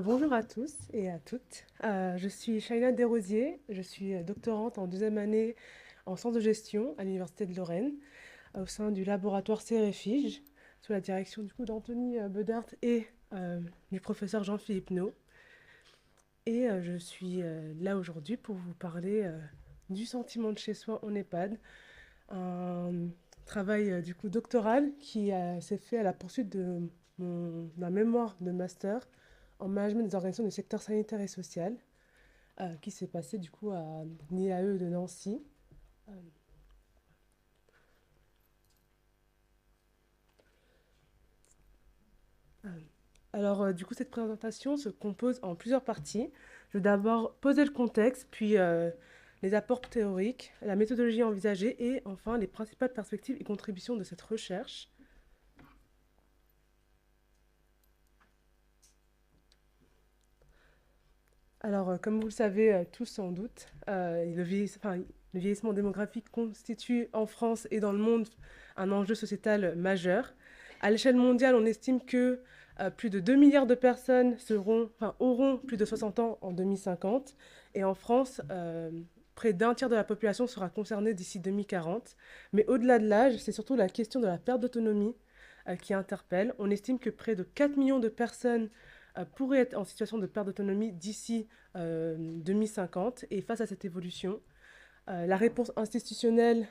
Bonjour à tous et à toutes. Je suis Shaina Desrosiers, je suis doctorante en deuxième année en sciences de gestion à l'Université de Lorraine, au sein du laboratoire CRFIGE, sous la direction du coup d'Anthony Bedart et du professeur Jean-Philippe No. Et je suis là aujourd'hui pour vous parler du sentiment de chez soi en EHPAD, un travail du coup doctoral qui s'est fait à la poursuite de ma mémoire de master en management des organisations du secteur sanitaire et social, qui s'est passé du coup à l'IAE de Nancy. Euh, euh, Alors, du coup, cette présentation se compose en plusieurs parties. Je vais d'abord poser le contexte, puis les apports théoriques, la méthodologie envisagée et enfin les principales perspectives et contributions de cette recherche. Alors, comme vous le savez tous sans doute, le vieillissement démographique constitue en France et dans le monde un enjeu sociétal majeur. À l'échelle mondiale, on estime que plus de 2 milliards de personnes auront plus de 60 ans en 2050. Et en France, près d'un tiers de la population sera concernée d'ici 2040. Mais au-delà de l'âge, c'est surtout la question de la perte d'autonomie qui interpelle. On estime que près de 4 millions de personnes pourraient être en situation de perte d'autonomie d'ici 2050. Et face à cette évolution, la réponse institutionnelle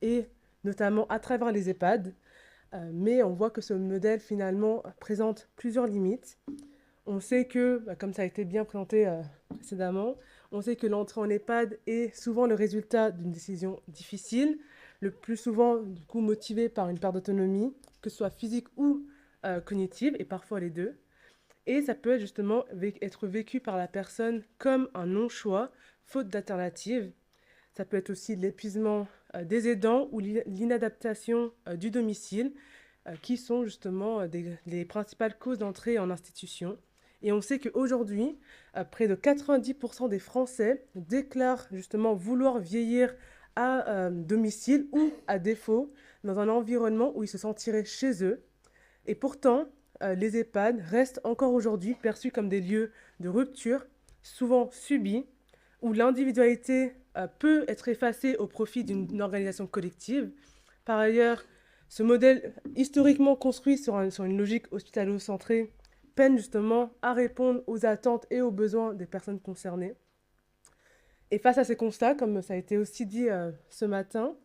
est notamment à travers les EHPAD, mais on voit que ce modèle finalement présente plusieurs limites. On sait que, comme ça a été bien présenté précédemment, on sait que l'entrée en EHPAD est souvent le résultat d'une décision difficile, le plus souvent du coup motivée par une perte d'autonomie, que ce soit physique ou cognitive, et parfois les deux. Et ça peut justement être vécu par la personne comme un non-choix, faute d'alternative. Ça peut être aussi l'épuisement des aidants ou l'inadaptation du domicile, qui sont justement les principales causes d'entrée en institution. Et on sait qu'aujourd'hui, près de 90% des Français déclarent justement vouloir vieillir à domicile ou à défaut dans un environnement où ils se sentiraient chez eux. Et pourtant, les EHPAD restent encore aujourd'hui perçus comme des lieux de rupture, souvent subis, où l'individualité peut être effacée au profit d'une organisation collective. Par ailleurs, ce modèle historiquement construit sur une logique hospitalo-centrée peine justement à répondre aux attentes et aux besoins des personnes concernées. Et face à ces constats, comme ça a été aussi dit ce matin,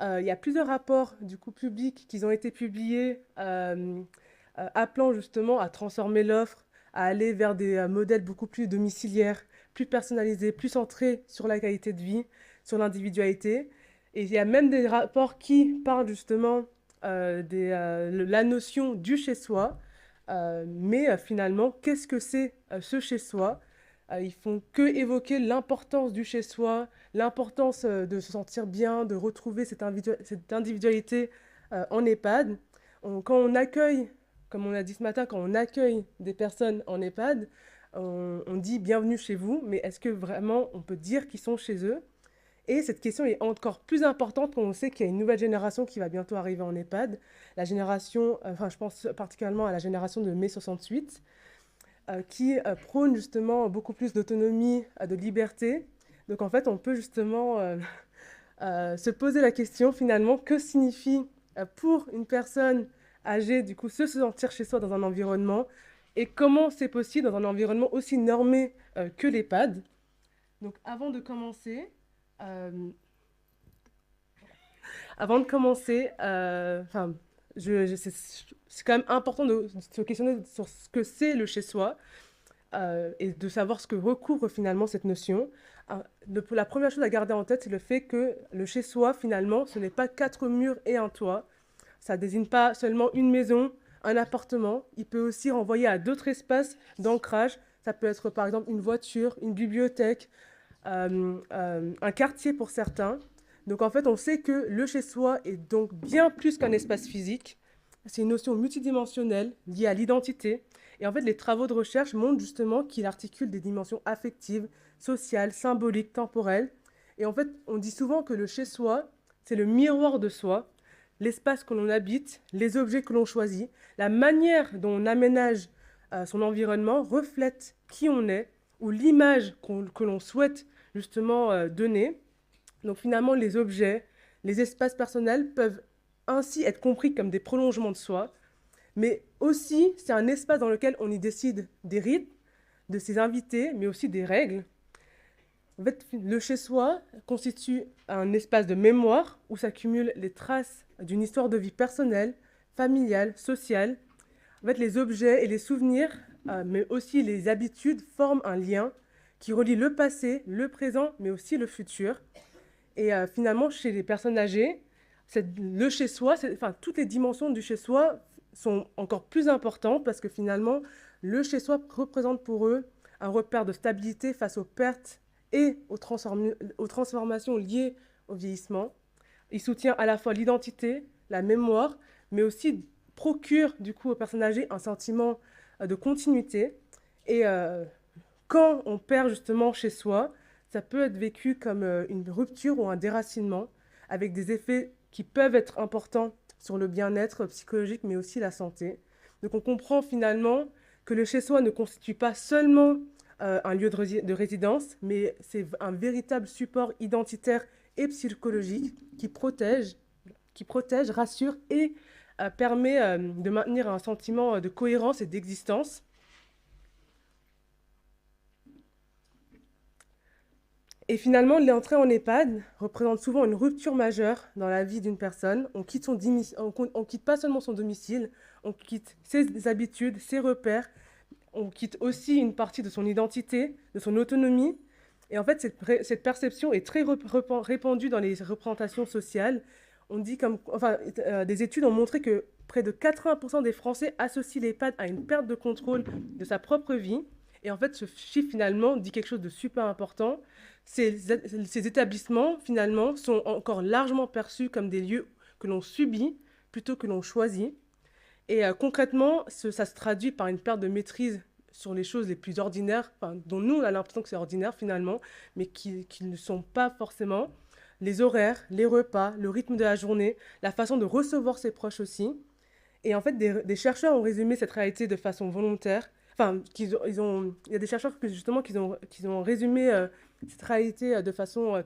il y a plusieurs rapports du coup publics qui ont été publiés appelant justement à transformer l'offre, à aller vers des modèles beaucoup plus domiciliaires, plus personnalisés, plus centrés sur la qualité de vie, sur l'individualité. Et il y a même des rapports qui parlent justement de la notion du chez-soi, mais finalement, qu'est-ce que c'est ce chez-soi? Ils font que évoquer l'importance du chez-soi, l'importance de se sentir bien, de retrouver cette individualité en EHPAD. Quand on accueille, comme on a dit ce matin, quand on accueille des personnes en EHPAD, on dit bienvenue chez vous, mais est-ce que vraiment on peut dire qu'ils sont chez eux? Et cette question est encore plus importante quand on sait qu'il y a une nouvelle génération qui va bientôt arriver en EHPAD, la génération, je pense particulièrement à la génération de mai 68, qui prône justement beaucoup plus d'autonomie, de liberté. Donc en fait, on peut justement se poser la question finalement, que signifie pour une personne âgée, du coup, se sentir chez soi dans un environnement et comment c'est possible dans un environnement aussi normé que l'EHPAD. Donc euh, avant de commencer, c'est quand même important de se questionner sur ce que c'est le chez-soi et de savoir ce que recouvre finalement cette notion. La première chose à garder en tête, c'est le fait que le chez-soi, finalement, ce n'est pas 4 murs et un toit. Ça ne désigne pas seulement une maison, un appartement. Il peut aussi renvoyer à d'autres espaces d'ancrage. Ça peut être par exemple une voiture, une bibliothèque, un quartier pour certains. Donc en fait, on sait que le chez-soi est donc bien plus qu'un espace physique. C'est une notion multidimensionnelle liée à l'identité. Et en fait, les travaux de recherche montrent justement qu'il articule des dimensions affectives, sociales, symboliques, temporelles. Et en fait, on dit souvent que le chez-soi, c'est le miroir de soi, l'espace que l'on habite, les objets que l'on choisit, la manière dont on aménage son environnement reflète qui on est ou l'image que l'on souhaite justement donner. Donc finalement, les objets, les espaces personnels peuvent ainsi être compris comme des prolongements de soi, mais aussi c'est un espace dans lequel on y décide des rythmes, de ses invités, mais aussi des règles. En fait, le chez-soi constitue un espace de mémoire où s'accumulent les traces d'une histoire de vie personnelle, familiale, sociale. En fait, les objets et les souvenirs, mais aussi les habitudes forment un lien qui relie le passé, le présent, mais aussi le futur. Et finalement, chez les personnes âgées, le chez-soi, enfin, toutes les dimensions du chez-soi sont encore plus importantes parce que finalement, le chez-soi représente pour eux un repère de stabilité face aux pertes et aux transformations liées au vieillissement. Il soutient à la fois l'identité, la mémoire, mais aussi procure du coup aux personnes âgées un sentiment de continuité. Et quand on perd justement chez soi, ça peut être vécu comme une rupture ou un déracinement, avec des effets qui peuvent être importants sur le bien-être psychologique, mais aussi la santé. Donc on comprend finalement que le chez-soi ne constitue pas seulement un lieu de résidence, mais c'est un véritable support identitaire et psychologique qui protège, rassure et permet de maintenir un sentiment de cohérence et d'existence. Et finalement, l'entrée en EHPAD représente souvent une rupture majeure dans la vie d'une personne. On quitte, on quitte pas seulement son domicile, on quitte ses habitudes, ses repères, on quitte aussi une partie de son identité, de son autonomie. Et en fait, cette perception est très répandue dans les représentations sociales. On dit des études ont montré que près de 80% des Français associent l'EHPAD à une perte de contrôle de sa propre vie. Et en fait, ce chiffre, finalement, dit quelque chose de super important. Ces établissements, finalement, sont encore largement perçus comme des lieux que l'on subit plutôt que l'on choisit. Et concrètement, ça se traduit par une perte de maîtrise sur les choses les plus ordinaires, dont nous, on a l'impression que c'est ordinaire finalement, mais qui ne sont pas forcément. Les horaires, les repas, le rythme de la journée, la façon de recevoir ses proches aussi. Et en fait, des chercheurs ont résumé cette réalité de façon volontaire. Enfin, il y a des chercheurs justement qui ont résumé cette réalité de façon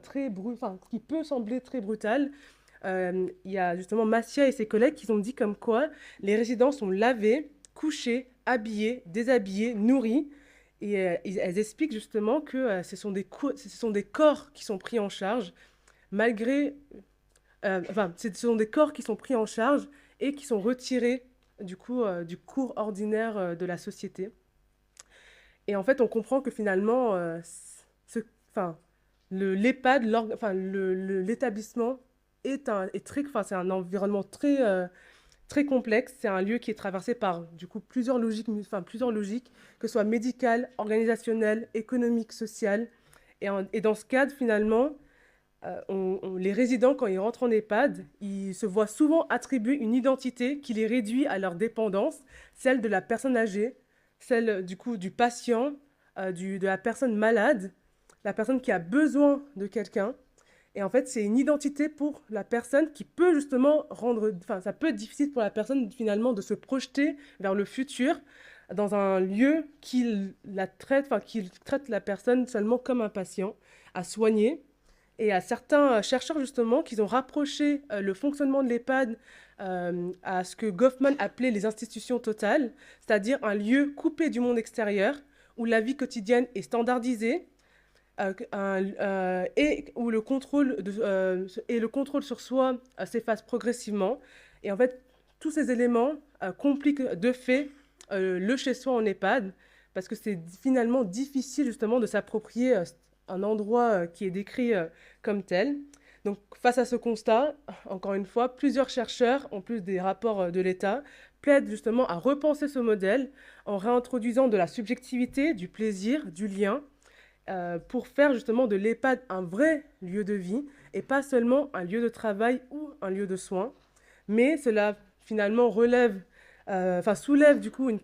qui peut sembler très brutale. Il y a justement Massia et ses collègues qui ont dit comme quoi les résidents sont lavés, couchés, habillés, déshabillés, nourris. Et elles expliquent justement que ce sont des corps qui sont pris en charge, ce sont des corps qui sont pris en charge et qui sont retirés du coup du cours ordinaire de la société. Et en fait, on comprend que finalement, l'EHPAD, l'établissement c'est un environnement très complexe. C'est un lieu qui est traversé par du coup plusieurs logiques, que ce soit médicales, organisationnelles, économiques, sociales. Et dans ce cadre, finalement, les résidents, quand ils rentrent en EHPAD, ils se voient souvent attribuer une identité qui les réduit à leur dépendance, celle de la personne âgée, celle du coup du patient, de la personne malade, la personne qui a besoin de quelqu'un. Et en fait, c'est une identité pour la personne qui peut justement ça peut être difficile pour la personne finalement de se projeter vers le futur dans un lieu qui traite la personne seulement comme un patient à soigner. Et à certains chercheurs justement qui ont rapproché le fonctionnement de l'EHPAD à ce que Goffman appelait les institutions totales, c'est-à-dire un lieu coupé du monde extérieur où la vie quotidienne est standardisée, et où le contrôle sur soi s'efface progressivement. Et en fait, tous ces éléments compliquent de fait le chez-soi en EHPAD, parce que c'est finalement difficile justement de s'approprier un endroit qui est décrit comme tel. Donc face à ce constat, encore une fois, plusieurs chercheurs, en plus des rapports de l'État, plaident justement à repenser ce modèle en réintroduisant de la subjectivité, du plaisir, du lien, pour faire justement de l'EHPAD un vrai lieu de vie et pas seulement un lieu de travail ou un lieu de soins. Mais cela finalement soulève du coup une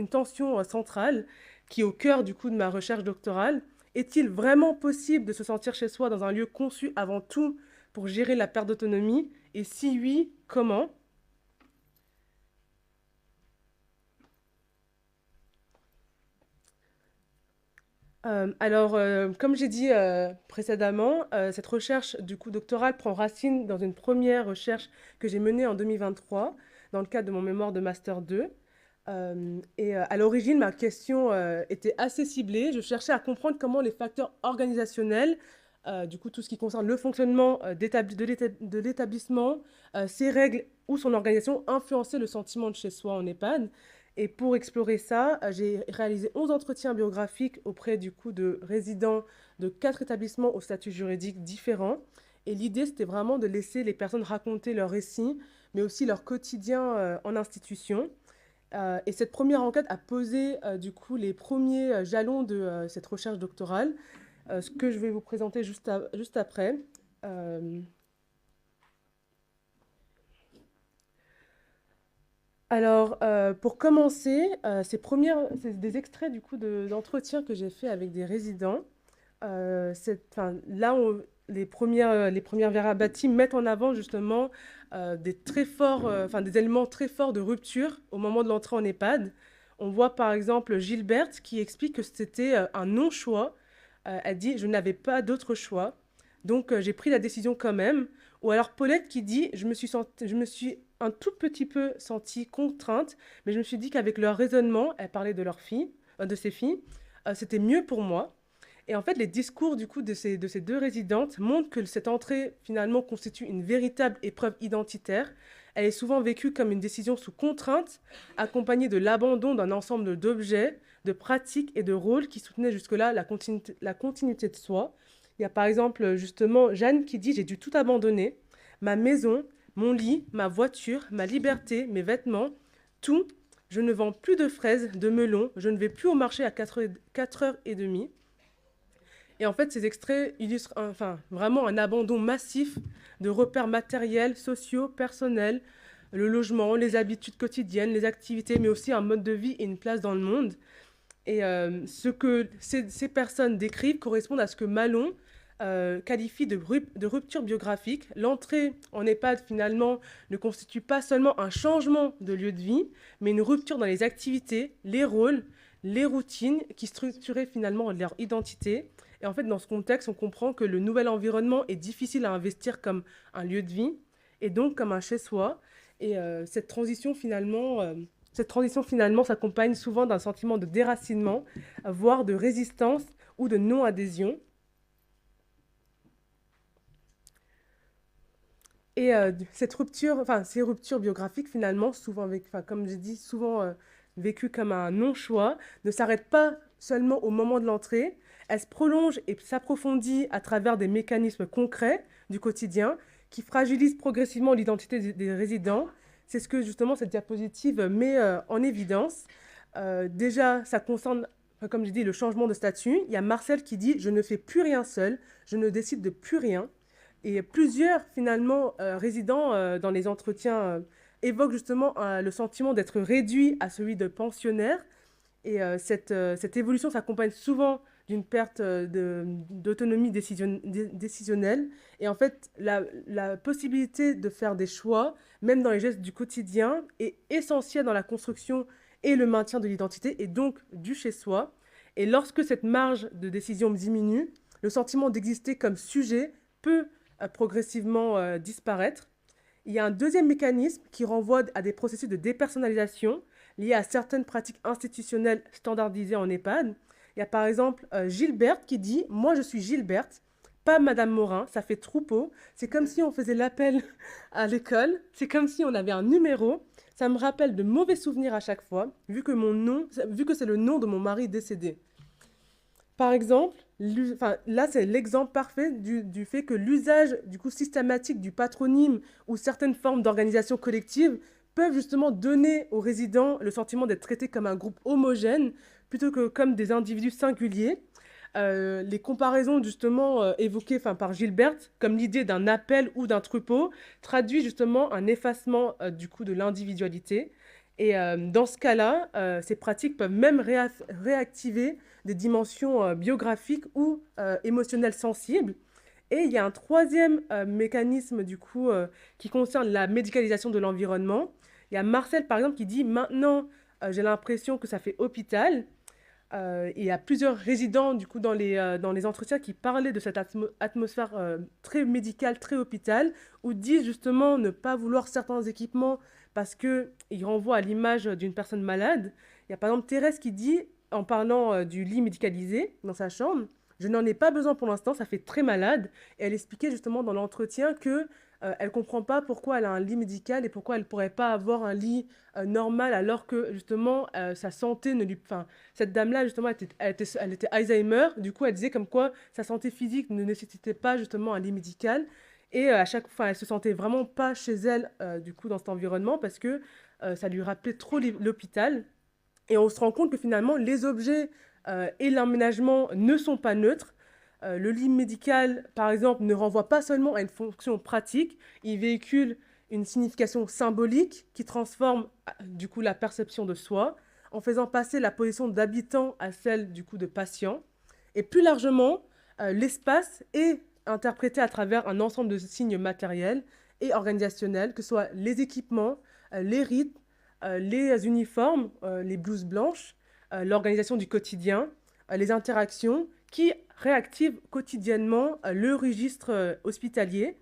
tension centrale qui est au cœur du coup de ma recherche doctorale. Est-il vraiment possible de se sentir chez soi dans un lieu conçu avant tout pour gérer la perte d'autonomie? Et si oui, comment? Comme j'ai dit précédemment, cette recherche du coup doctorale prend racine dans une première recherche que j'ai menée en 2023 dans le cadre de mon mémoire de Master 2. À l'origine, ma question était assez ciblée. Je cherchais à comprendre comment les facteurs organisationnels, du coup tout ce qui concerne le fonctionnement de l'établissement, ses règles ou son organisation influençaient le sentiment de chez soi en EHPAD. Et pour explorer ça, j'ai réalisé 11 entretiens biographiques auprès du coup de résidents de 4 établissements au statut juridique différents. Et l'idée, c'était vraiment de laisser les personnes raconter leurs récits, mais aussi leur quotidien en institution. Et cette première enquête a posé du coup les premiers jalons de cette recherche doctorale, ce que je vais vous présenter juste après. Euh, pour commencer, c'est des extraits du coup d'entretiens que j'ai fait avec des résidents. Là, les premières verbatim mettent en avant justement des très forts, des éléments très forts de rupture au moment de l'entrée en EHPAD. On voit par exemple Gilberte qui explique que c'était un non-choix. Elle dit: je n'avais pas d'autre choix, donc j'ai pris la décision quand même. Ou alors Paulette qui dit: je me suis un tout petit peu sentie contrainte, mais je me suis dit qu'avec leur raisonnement, elle parlait de leur fille, de ses filles, c'était mieux pour moi. Et en fait, les discours du coup de ces deux résidentes montrent que cette entrée finalement constitue une véritable épreuve identitaire. Elle est souvent vécue comme une décision sous contrainte, accompagnée de l'abandon d'un ensemble d'objets, de pratiques et de rôles qui soutenaient jusque-là la continuité de soi. Il y a par exemple justement Jeanne qui dit: j'ai dû tout abandonner, ma maison, mon lit, ma voiture, ma liberté, mes vêtements, tout. Je ne vends plus de fraises, de melons, je ne vais plus au marché à 4h30. Et en fait, ces extraits illustrent vraiment un abandon massif de repères matériels, sociaux, personnels, le logement, les habitudes quotidiennes, les activités, mais aussi un mode de vie et une place dans le monde. Et ce que ces personnes décrivent correspond à ce que Malon qualifie de rupture biographique. L'entrée en EHPAD, finalement, ne constitue pas seulement un changement de lieu de vie, mais une rupture dans les activités, les rôles, les routines qui structuraient finalement leur identité. Et en fait, dans ce contexte, on comprend que le nouvel environnement est difficile à investir comme un lieu de vie et donc comme un chez-soi. Et cette transition finalement s'accompagne souvent d'un sentiment de déracinement, voire de résistance ou de non-adhésion. Et ces ruptures biographiques, finalement, comme j'ai dit, souvent vécues comme un non-choix, ne s'arrêtent pas seulement au moment de l'entrée. Elles se prolongent et s'approfondissent à travers des mécanismes concrets du quotidien qui fragilisent progressivement l'identité des résidents. C'est ce que justement cette diapositive met en évidence. Déjà, ça concerne, comme j'ai dit, le changement de statut. Il y a Marcel qui dit: je ne fais plus rien seul, je ne décide de plus rien. Et plusieurs, finalement, résidents dans les entretiens évoquent justement le sentiment d'être réduit à celui de pensionnaire. Et cette évolution s'accompagne souvent d'une perte d'autonomie décisionnelle. Et en fait, la possibilité de faire des choix, même dans les gestes du quotidien, est essentielle dans la construction et le maintien de l'identité, et donc du chez-soi. Et lorsque cette marge de décision diminue, le sentiment d'exister comme sujet peut progressivement disparaître. Il y a un deuxième mécanisme qui renvoie à des processus de dépersonnalisation liés à certaines pratiques institutionnelles standardisées en EHPAD. Il y a par exemple Gilberte qui dit: moi je suis Gilberte, pas Madame Morin, ça fait troupeau. C'est comme si on faisait l'appel à l'école, c'est comme si on avait un numéro. Ça me rappelle de mauvais souvenirs à chaque fois, vu que c'est le nom de mon mari décédé. Par exemple, là c'est l'exemple parfait du fait que l'usage du coup systématique du patronyme ou certaines formes d'organisation collective peuvent justement donner aux résidents le sentiment d'être traités comme un groupe homogène plutôt que comme des individus singuliers. Les comparaisons justement évoquées par Gilberte, comme l'idée d'un appel ou d'un troupeau, traduit justement un effacement du coup de l'individualité. Et dans ce cas-là, ces pratiques peuvent même réactiver des dimensions biographiques ou émotionnelles sensibles. Et il y a un troisième mécanisme du coup qui concerne la médicalisation de l'environnement. Il y a Marcel par exemple qui dit: maintenant j'ai l'impression que ça fait hôpital. Il y a plusieurs résidents, du coup, dans les entretiens qui parlaient de cette atmosphère très médicale, très hôpital, où disent justement ne pas vouloir certains équipements parce qu'ils renvoient à l'image d'une personne malade. Il y a par exemple Thérèse qui dit, en parlant du lit médicalisé dans sa chambre, je n'en ai pas besoin pour l'instant, ça fait très malade. Et elle expliquait justement dans l'entretien que elle comprend pas pourquoi elle a un lit médical et pourquoi elle pourrait pas avoir un lit normal alors que justement sa santé ne lui... Enfin, cette dame-là justement elle était Alzheimer, du coup elle disait comme quoi sa santé physique ne nécessitait pas justement un lit médical et à chaque fois elle se sentait vraiment pas chez elle du coup dans cet environnement parce que ça lui rappelait trop l'hôpital et on se rend compte que finalement les objets et l'aménagement ne sont pas neutres. Le lit médical, par exemple, ne renvoie pas seulement à une fonction pratique, il véhicule une signification symbolique qui transforme du coup la perception de soi, en faisant passer la position d'habitant à celle du coup de patient. Et plus largement, l'espace est interprété à travers un ensemble de signes matériels et organisationnels, que ce soit les équipements, les rites, les uniformes, les blouses blanches, l'organisation du quotidien, les interactions qui réactivent quotidiennement le registre hospitalier.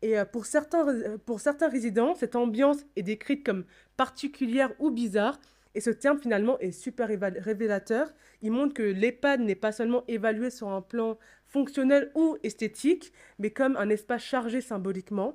Et pour certains résidents, cette ambiance est décrite comme particulière ou bizarre. Et ce terme, finalement, est super révélateur. Il montre que l'EHPAD n'est pas seulement évalué sur un plan fonctionnel ou esthétique, mais comme un espace chargé symboliquement.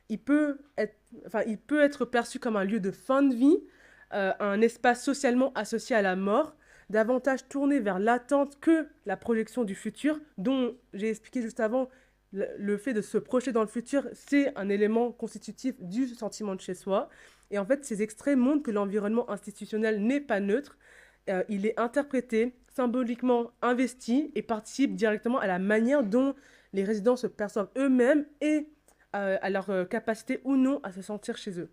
Il peut être perçu comme un lieu de fin de vie, un espace socialement associé à la mort, davantage tourné vers l'attente que la projection du futur, dont j'ai expliqué juste avant, le fait de se projeter dans le futur, c'est un élément constitutif du sentiment de chez soi. Et en fait, ces extraits montrent que l'environnement institutionnel n'est pas neutre, il est interprété, symboliquement investi et participe directement à la manière dont les résidents se perçoivent eux-mêmes et à leur capacité ou non à se sentir chez eux.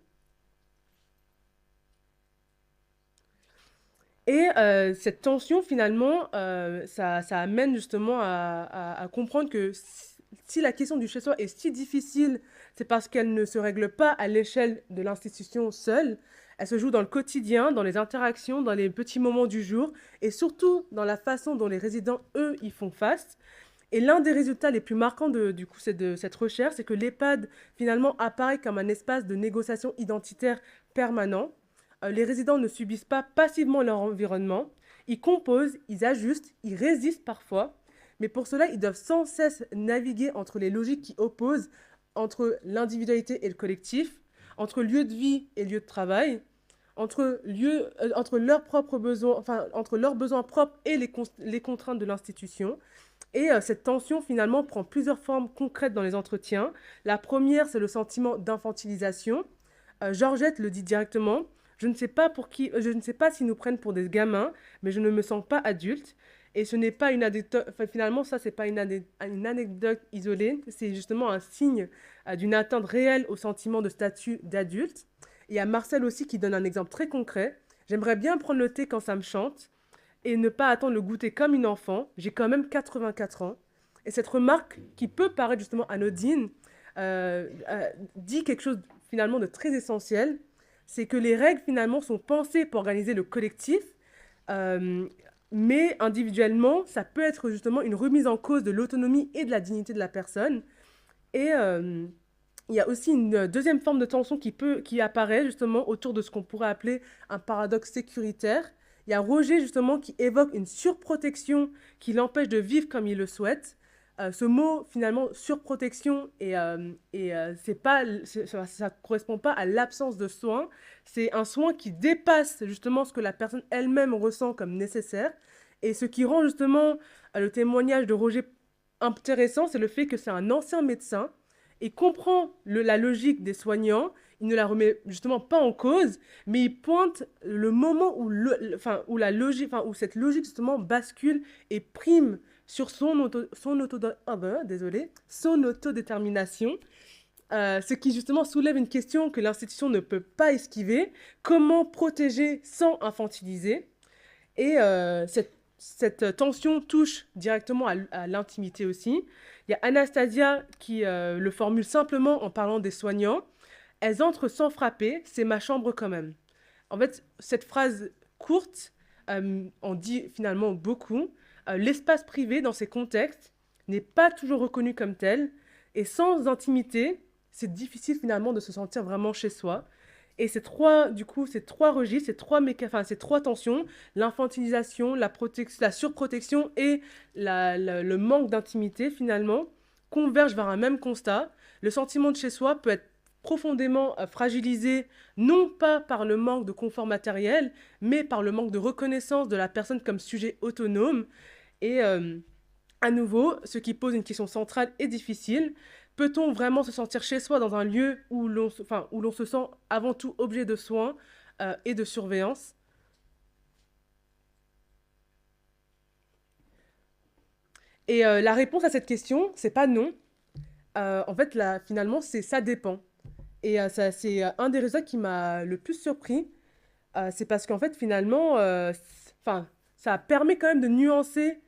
Et cette tension, finalement, ça amène justement à comprendre que si la question du chez-soi est si difficile, c'est parce qu'elle ne se règle pas à l'échelle de l'institution seule. Elle se joue dans le quotidien, dans les interactions, dans les petits moments du jour, et surtout dans la façon dont les résidents, eux, y font face. Et l'un des résultats les plus marquants du coup, de cette recherche, c'est que l'EHPAD, finalement, apparaît comme un espace de négociation identitaire permanent. Les résidents ne subissent pas passivement leur environnement. Ils composent, ils ajustent, ils résistent parfois. Mais pour cela, ils doivent sans cesse naviguer entre les logiques qui opposent entre l'individualité et le collectif, entre lieu de vie et lieu de travail, entre leurs propres besoins, enfin, entre leurs besoins propres et les contraintes de l'institution. Et cette tension, finalement, prend plusieurs formes concrètes dans les entretiens. La première, c'est le sentiment d'infantilisation. Georgette le dit directement. Je ne sais pas je ne sais pas s'ils nous prennent pour des gamins, mais je ne me sens pas adulte. Et ce n'est pas une anecdote, enfin, finalement, ça, c'est pas une anecdote isolée, c'est justement un signe d'une atteinte réelle au sentiment de statut d'adulte. Il y a Marcel aussi qui donne un exemple très concret. J'aimerais bien prendre le thé quand ça me chante et ne pas attendre le goûter comme une enfant. J'ai quand même 84 ans. Et cette remarque, qui peut paraître justement anodine, dit quelque chose finalement de très essentiel. C'est que les règles finalement sont pensées pour organiser le collectif, euh, mais individuellement, ça peut être justement une remise en cause de l'autonomie et de la dignité de la personne. Et il y a aussi une deuxième forme de tension qui apparaît justement autour de ce qu'on pourrait appeler un paradoxe sécuritaire. Il y a Roger justement qui évoque une surprotection qui l'empêche de vivre comme il le souhaite. Ce mot finalement surprotection c'est pas, ça correspond pas à l'absence de soins. C'est un soin qui dépasse justement ce que la personne elle-même ressent comme nécessaire. Et ce qui rend justement le témoignage de Roger intéressant, c'est le fait que c'est un ancien médecin et comprend la logique des soignants. Il ne la remet justement pas en cause, mais il pointe le moment où, où la logique, où cette logique justement bascule et prime sur son autodétermination, ce qui justement soulève une question que l'institution ne peut pas esquiver. Comment protéger sans infantiliser? Et cette tension touche directement à l'intimité aussi. Il y a Anastasia qui le formule simplement en parlant des soignants. Elles entrent sans frapper, c'est ma chambre quand même. En fait, cette phrase courte en dit finalement beaucoup. L'espace privé dans ces contextes n'est pas toujours reconnu comme tel, et sans intimité, c'est difficile finalement de se sentir vraiment chez soi. Et ces trois registres, ces trois tensions, l'infantilisation, la surprotection et le manque d'intimité finalement, convergent vers un même constat. Le sentiment de chez soi peut être profondément fragilisé, non pas par le manque de confort matériel, mais par le manque de reconnaissance de la personne comme sujet autonome. Et à nouveau, ce qui pose une question centrale et difficile, peut-on vraiment se sentir chez soi dans un lieu où où l'on se sent avant tout objet de soins et de surveillance? Et la réponse à cette question, c'est pas non. En fait, là, finalement, c'est ça dépend. Et c'est un des résultats qui m'a le plus surpris. C'est parce qu'en fait, finalement, ça permet quand même de nuancer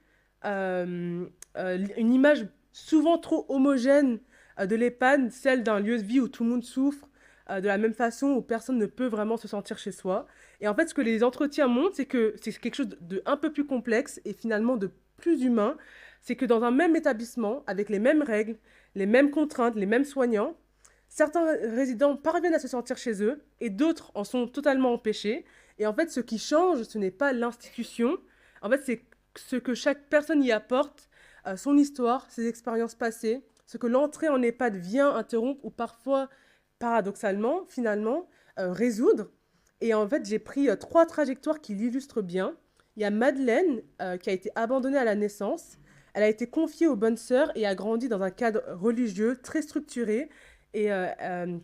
une image souvent trop homogène de l'EHPAD, celle d'un lieu de vie où tout le monde souffre, de la même façon où personne ne peut vraiment se sentir chez soi. Et en fait, ce que les entretiens montrent, c'est que c'est quelque chose de un peu plus complexe et finalement de plus humain. C'est que dans un même établissement, avec les mêmes règles, les mêmes contraintes, les mêmes soignants, certains résidents parviennent à se sentir chez eux et d'autres en sont totalement empêchés. Et en fait, ce qui change, ce n'est pas l'institution. En fait, c'est ce que chaque personne y apporte, son histoire, ses expériences passées, ce que l'entrée en EHPAD vient interrompre ou parfois, paradoxalement, finalement, résoudre. Et en fait, j'ai pris trois trajectoires qui l'illustrent bien. Il y a Madeleine, qui a été abandonnée à la naissance. Elle a été confiée aux bonnes sœurs et a grandi dans un cadre religieux très structuré et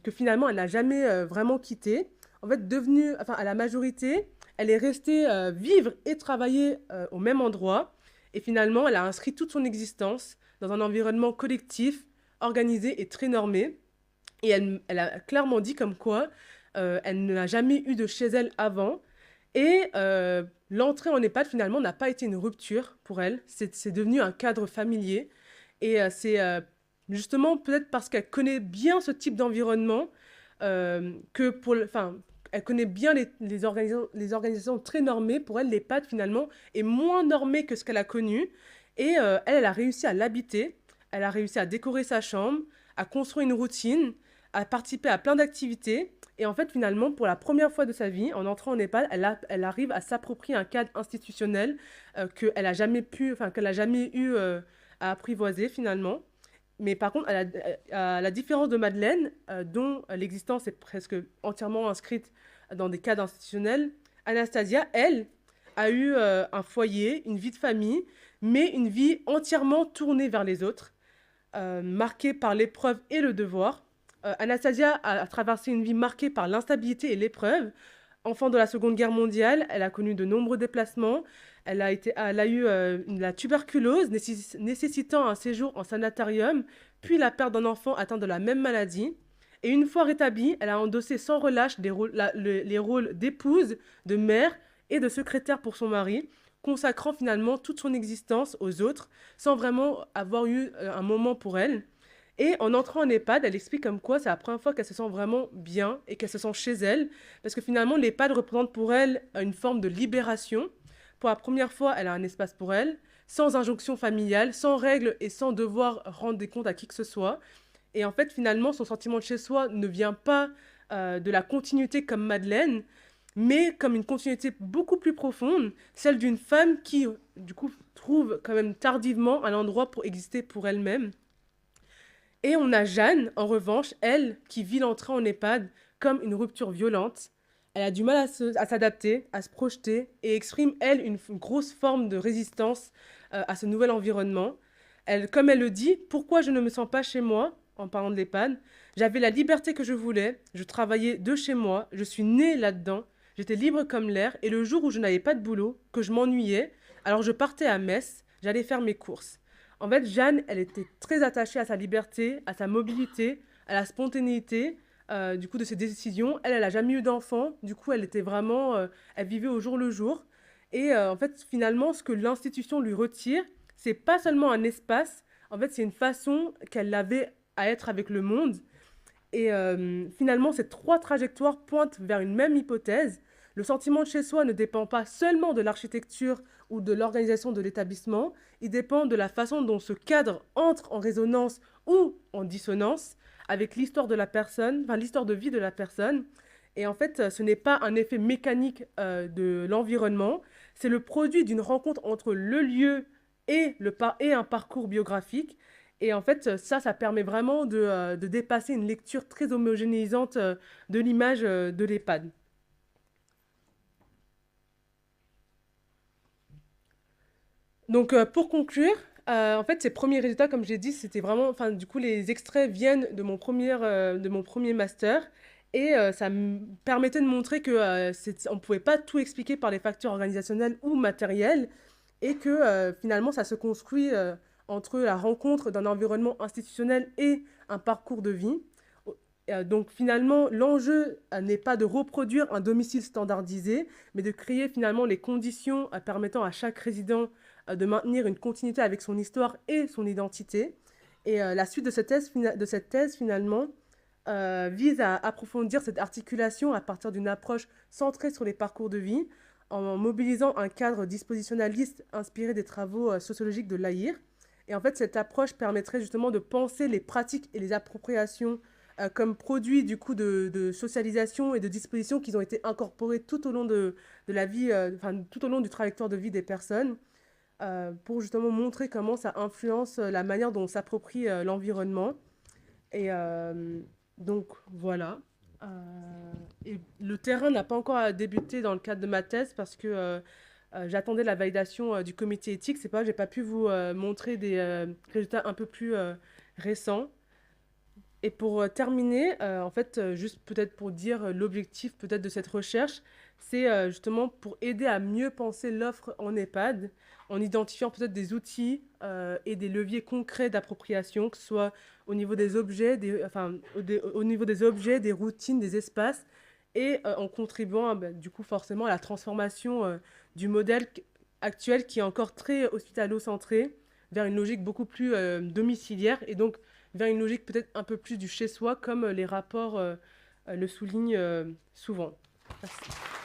que finalement, elle n'a jamais vraiment quitté. En fait, à la majorité, elle est restée vivre et travailler au même endroit. Et finalement, elle a inscrit toute son existence dans un environnement collectif, organisé et très normé. Et elle a clairement dit comme quoi elle n'a jamais eu de chez elle avant. Et l'entrée en EHPAD, finalement, n'a pas été une rupture pour elle. C'est devenu un cadre familier. Et c'est justement peut-être parce qu'elle connaît bien ce type d'environnement que elle connaît bien les organisations très normées. Pour elle, l'EHPAD, finalement, est moins normée que ce qu'elle a connu. Et elle a réussi à l'habiter. Elle a réussi à décorer sa chambre, à construire une routine, à participer à plein d'activités. Et en fait, finalement, pour la première fois de sa vie, en entrant en EHPAD, elle arrive à s'approprier un cadre institutionnel qu'elle a jamais qu'elle a jamais eu à apprivoiser finalement. Mais par contre, à la différence de Madeleine, dont l'existence est presque entièrement inscrite dans des cadres institutionnels, Anastasia, elle, a eu un foyer, une vie de famille, mais une vie entièrement tournée vers les autres, marquée par l'épreuve et le devoir. Anastasia a traversé une vie marquée par l'instabilité et l'épreuve. Enfant de la Seconde Guerre mondiale, elle a connu de nombreux déplacements. Elle a eu la tuberculose, nécessitant un séjour en sanatorium, puis la perte d'un enfant atteint de la même maladie. Et une fois rétablie, elle a endossé sans relâche les rôles d'épouse, de mère et de secrétaire pour son mari, consacrant finalement toute son existence aux autres, sans vraiment avoir eu un moment pour elle. Et en entrant en EHPAD, elle explique comme quoi c'est la première fois qu'elle se sent vraiment bien et qu'elle se sent chez elle, parce que finalement, l'EHPAD représente pour elle une forme de libération. Pour la première fois, elle a un espace pour elle, sans injonction familiale, sans règles et sans devoir rendre des comptes à qui que ce soit. Et en fait, finalement, son sentiment de chez soi ne vient pas de la continuité comme Madeleine, mais comme une continuité beaucoup plus profonde, celle d'une femme qui, du coup, trouve quand même tardivement un endroit pour exister pour elle-même. Et on a Jeanne, en revanche, elle, qui vit l'entrée en EHPAD comme une rupture violente. Elle a du mal à s'adapter, à se projeter, et exprime, elle, une grosse forme de résistance à ce nouvel environnement. Comme elle le dit, pourquoi je ne me sens pas chez moi, en parlant de l'EHPAD? J'avais la liberté que je voulais, je travaillais de chez moi, je suis née là-dedans, j'étais libre comme l'air, et le jour où je n'avais pas de boulot, que je m'ennuyais, alors je partais à Metz, j'allais faire mes courses. En fait, Jeanne, elle était très attachée à sa liberté, à sa mobilité, à la spontanéité, du coup, de ses décisions. Elle n'a jamais eu d'enfant. Du coup, elle était vraiment... elle vivait au jour le jour. Et en fait, finalement, ce que l'institution lui retire, c'est pas seulement un espace. En fait, c'est une façon qu'elle avait à être avec le monde. Et finalement, ces trois trajectoires pointent vers une même hypothèse. Le sentiment de chez soi ne dépend pas seulement de l'architecture ou de l'organisation de l'établissement, il dépend de la façon dont ce cadre entre en résonance ou en dissonance avec l'histoire de la personne, enfin l'histoire de vie de la personne. Et en fait, ce n'est pas un effet mécanique de l'environnement, c'est le produit d'une rencontre entre le lieu et un parcours biographique. Et en fait, ça permet vraiment de dépasser une lecture très homogénéisante de l'image de l'EHPAD. Donc, pour conclure, en fait, ces premiers résultats, comme j'ai dit, c'était vraiment, enfin, du coup, les extraits viennent de mon premier master. Et ça me permettait de montrer que on ne pouvait pas tout expliquer par les facteurs organisationnels ou matériels, et que finalement, ça se construit entre la rencontre d'un environnement institutionnel et un parcours de vie. Donc finalement, l'enjeu n'est pas de reproduire un domicile standardisé, mais de créer finalement les conditions permettant à chaque résident de maintenir une continuité avec son histoire et son identité. Et la suite de cette thèse finalement, vise à approfondir cette articulation à partir d'une approche centrée sur les parcours de vie, en mobilisant un cadre dispositionnaliste inspiré des travaux sociologiques de Lahire. Et en fait, cette approche permettrait justement de penser les pratiques et les appropriations comme produits du coup de socialisation et de dispositions qui ont été incorporées tout au long de la vie, enfin tout au long du trajectoire de vie des personnes, pour justement montrer comment ça influence la manière dont on s'approprie l'environnement. Et donc voilà. Et le terrain n'a pas encore débuté dans le cadre de ma thèse parce que j'attendais la validation du comité éthique. C'est pas, j'ai pas pu vous montrer des résultats un peu plus récents. Et pour terminer, en fait, juste peut-être pour dire l'objectif peut-être de cette recherche, c'est justement pour aider à mieux penser l'offre en EHPAD, en identifiant peut-être des outils et des leviers concrets d'appropriation, que ce soit au niveau des objets, au niveau des objets, des routines, des espaces, et en contribuant du coup forcément à la transformation du modèle actuel qui est encore très hospitalo-centré vers une logique beaucoup plus domiciliaire, et donc vers une logique peut-être un peu plus du chez-soi, comme les rapports le soulignent souvent. Merci.